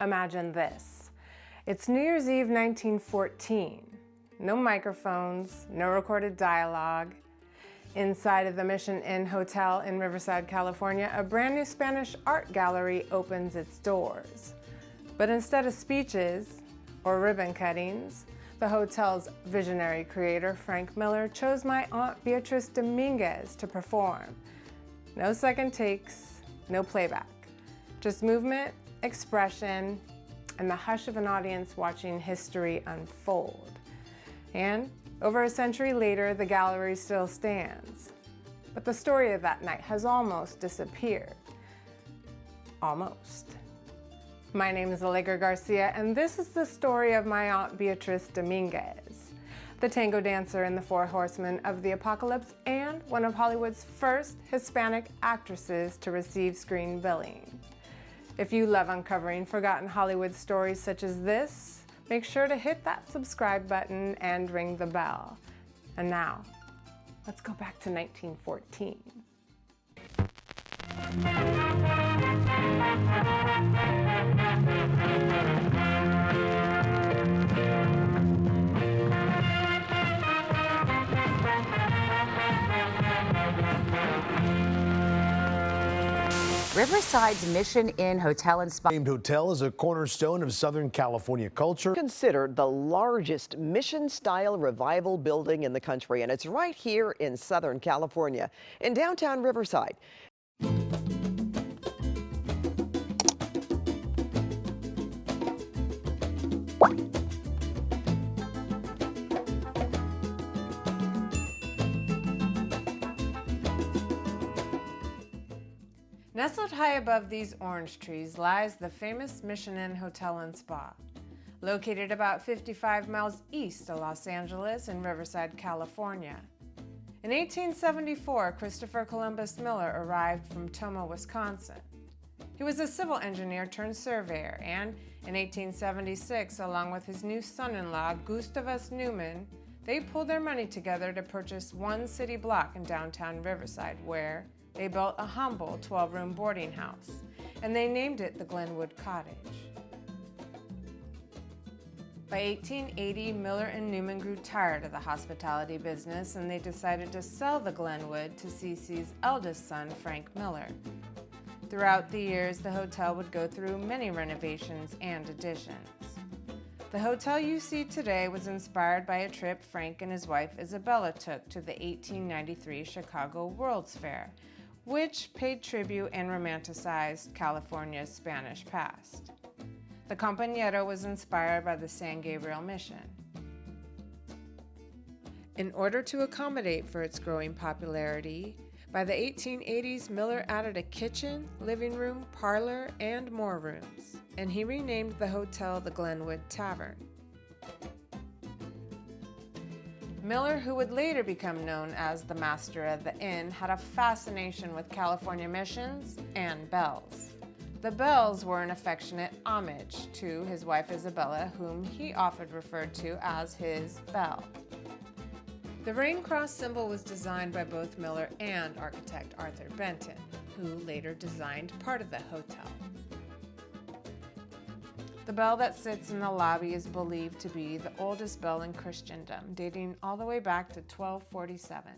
Imagine this. It's New Year's Eve 1914. No microphones, no recorded dialogue. Inside of the Mission Inn Hotel in Riverside, California, a brand new Spanish art gallery opens its doors. But instead of speeches or ribbon cuttings, the hotel's visionary creator, Frank Miller, chose my aunt Beatrice Dominguez to perform. No second takes, no playback, just movement, expression, and the hush of an audience watching history unfold. And over a century later, the gallery still stands. But the story of that night has almost disappeared. Almost. My name is Allegra Garcia, and this is the story of my aunt Beatrice Dominguez, the tango dancer in the Four Horsemen of the Apocalypse and one of Hollywood's first Hispanic actresses to receive screen billing. If you love uncovering forgotten Hollywood stories such as this, make sure to hit that subscribe button and ring the bell. And now, let's go back to 1914. Riverside's Mission Inn Hotel and Spa. Named hotel is a cornerstone of Southern California culture. Considered the largest mission-style revival building in the country, and it's right here in Southern California, in downtown Riverside. Nestled high above these orange trees lies the famous Mission Inn Hotel and Spa, located about 55 miles east of Los Angeles in Riverside, California. In 1874, Christopher Columbus Miller arrived from Tomah, Wisconsin. He was a civil engineer turned surveyor, and in 1876, along with his new son-in-law, Gustavus Newman, they pulled their money together to purchase one city block in downtown Riverside, where they built a humble 12-room boarding house, and they named it the Glenwood Cottage. By 1880, Miller and Newman grew tired of the hospitality business, and they decided to sell the Glenwood to CC's eldest son, Frank Miller. Throughout the years, the hotel would go through many renovations and additions. The hotel you see today was inspired by a trip Frank and his wife Isabella took to the 1893 Chicago World's Fair, which paid tribute and romanticized California's Spanish past. The Compañero was inspired by the San Gabriel Mission. In order to accommodate for its growing popularity, by the 1880s, Miller added a kitchen, living room, parlor, and more rooms, and he renamed the hotel the Glenwood Tavern. Miller, who would later become known as the master of the inn, had a fascination with California missions and bells. The bells were an affectionate homage to his wife Isabella, whom he often referred to as his belle. The rain cross symbol was designed by both Miller and architect Arthur Benton, who later designed part of the hotel. The bell that sits in the lobby is believed to be the oldest bell in Christendom, dating all the way back to 1247.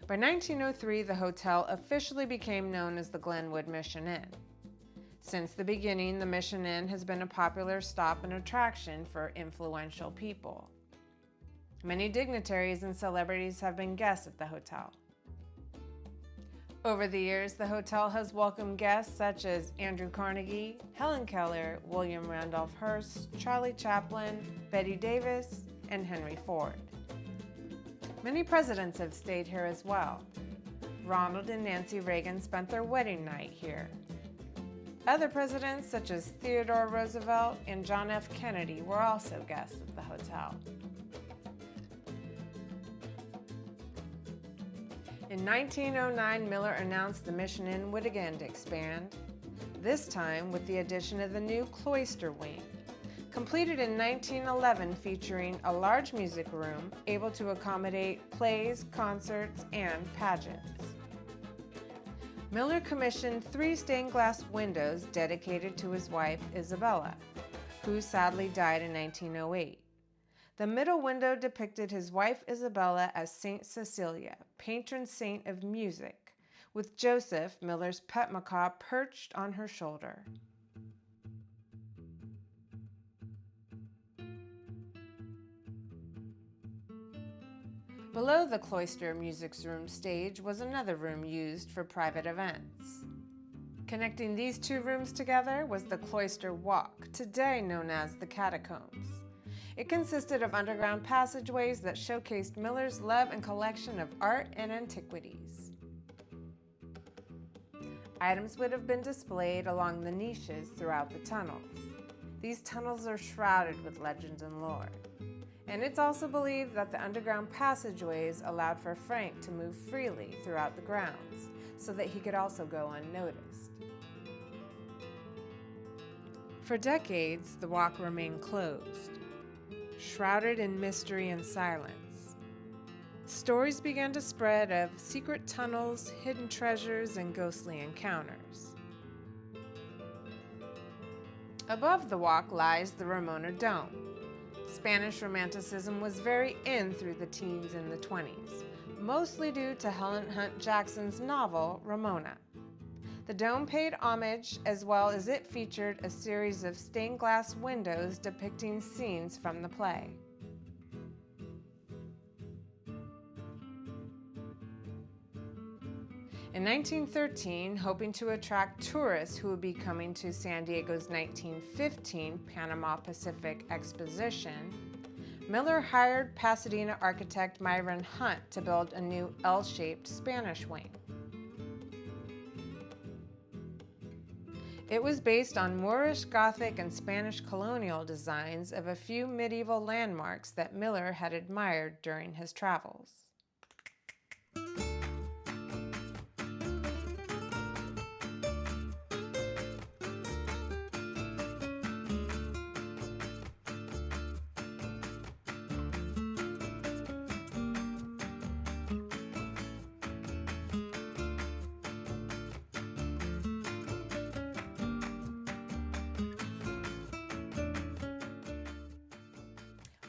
By 1903, the hotel officially became known as the Glenwood Mission Inn. Since the beginning, the Mission Inn has been a popular stop and attraction for influential people. Many dignitaries and celebrities have been guests at the hotel. Over the years, the hotel has welcomed guests such as Andrew Carnegie, Helen Keller, William Randolph Hearst, Charlie Chaplin, Betty Davis, and Henry Ford. Many presidents have stayed here as well. Ronald and Nancy Reagan spent their wedding night here. Other presidents such as Theodore Roosevelt and John F. Kennedy were also guests at the hotel. In 1909, Miller announced the Mission Inn would again expand, this time with the addition of the new cloister wing, completed in 1911, featuring a large music room able to accommodate plays, concerts, and pageants. Miller commissioned 3 stained glass windows dedicated to his wife, Isabella, who sadly died in 1908. The middle window depicted his wife Isabella as Saint Cecilia, patron saint of music, with Joseph, Miller's pet macaw, perched on her shoulder. Below the cloister music's room stage was another room used for private events. Connecting these 2 rooms together was the cloister walk, today known as the catacombs. It consisted of underground passageways that showcased Miller's love and collection of art and antiquities. Items would have been displayed along the niches throughout the tunnels. These tunnels are shrouded with legend and lore. And it's also believed that the underground passageways allowed for Frank to move freely throughout the grounds, so that he could also go unnoticed. For decades, the walk remained closed, shrouded in mystery and silence. Stories began to spread of secret tunnels, hidden treasures, and ghostly encounters. Above the walk lies the Ramona Dome. Spanish Romanticism was very in through the teens and the 20s, mostly due to Helen Hunt Jackson's novel, Ramona. The dome paid homage, as well as it featured a series of stained glass windows depicting scenes from the play. In 1913, hoping to attract tourists who would be coming to San Diego's 1915 Panama Pacific Exposition, Miller hired Pasadena architect Myron Hunt to build a new L-shaped Spanish wing. It was based on Moorish Gothic and Spanish colonial designs of a few medieval landmarks that Miller had admired during his travels.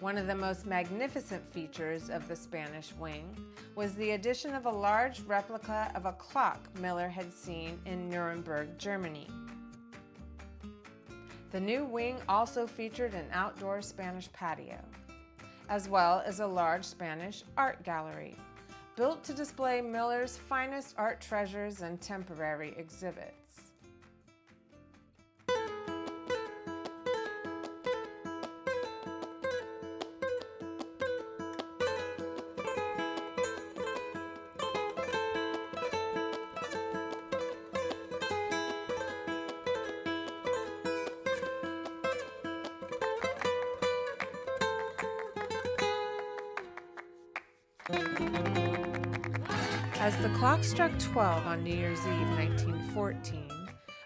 One of the most magnificent features of the Spanish wing was the addition of a large replica of a clock Miller had seen in Nuremberg, Germany. The new wing also featured an outdoor Spanish patio, as well as a large Spanish art gallery, built to display Miller's finest art treasures and temporary exhibits. As the clock struck 12 on New Year's Eve 1914,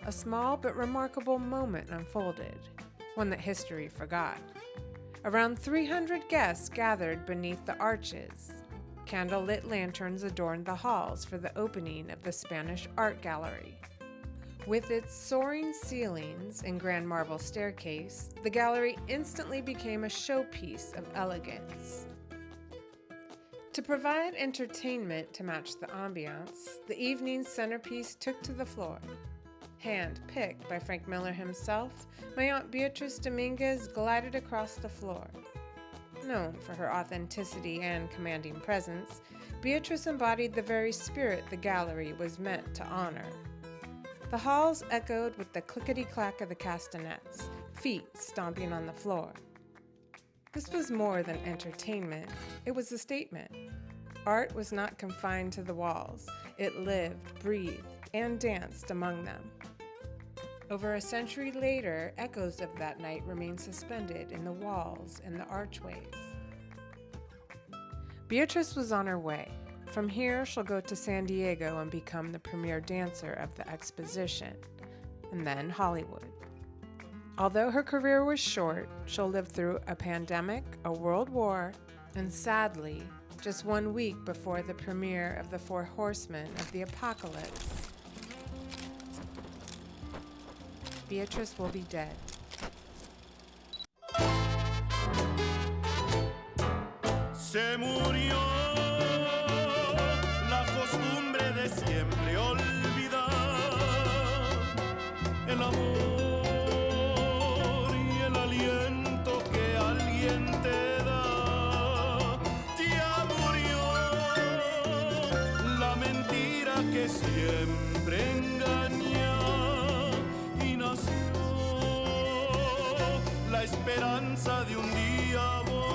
a small but remarkable moment unfolded, one that history forgot. Around 300 guests gathered beneath the arches. Candle-lit lanterns adorned the halls for the opening of the Spanish Art Gallery. With its soaring ceilings and grand marble staircase, the gallery instantly became a showpiece of elegance. To provide entertainment to match the ambiance, the evening's centerpiece took to the floor. Hand-picked by Frank Miller himself, my Aunt Beatrice Dominguez glided across the floor. Known for her authenticity and commanding presence, Beatrice embodied the very spirit the gallery was meant to honor. The halls echoed with the clickety-clack of the castanets, feet stomping on the floor. This was more than entertainment, it was a statement. Art was not confined to the walls. It lived, breathed, and danced among them. Over a century later, echoes of that night remain suspended in the walls and the archways. Beatrice was on her way. From here, she'll go to San Diego and become the premier dancer of the exposition, and then Hollywood. Although her career was short, she'll live through a pandemic, a world war, and sadly, just 1 week before the premiere of The Four Horsemen of the Apocalypse, Beatrice will be dead. Se murió la costumbre de siempre olvidar el amor y el aliento que alguien te da. Ya murió la mentira que siempre engaña y nació la esperanza de un día volver.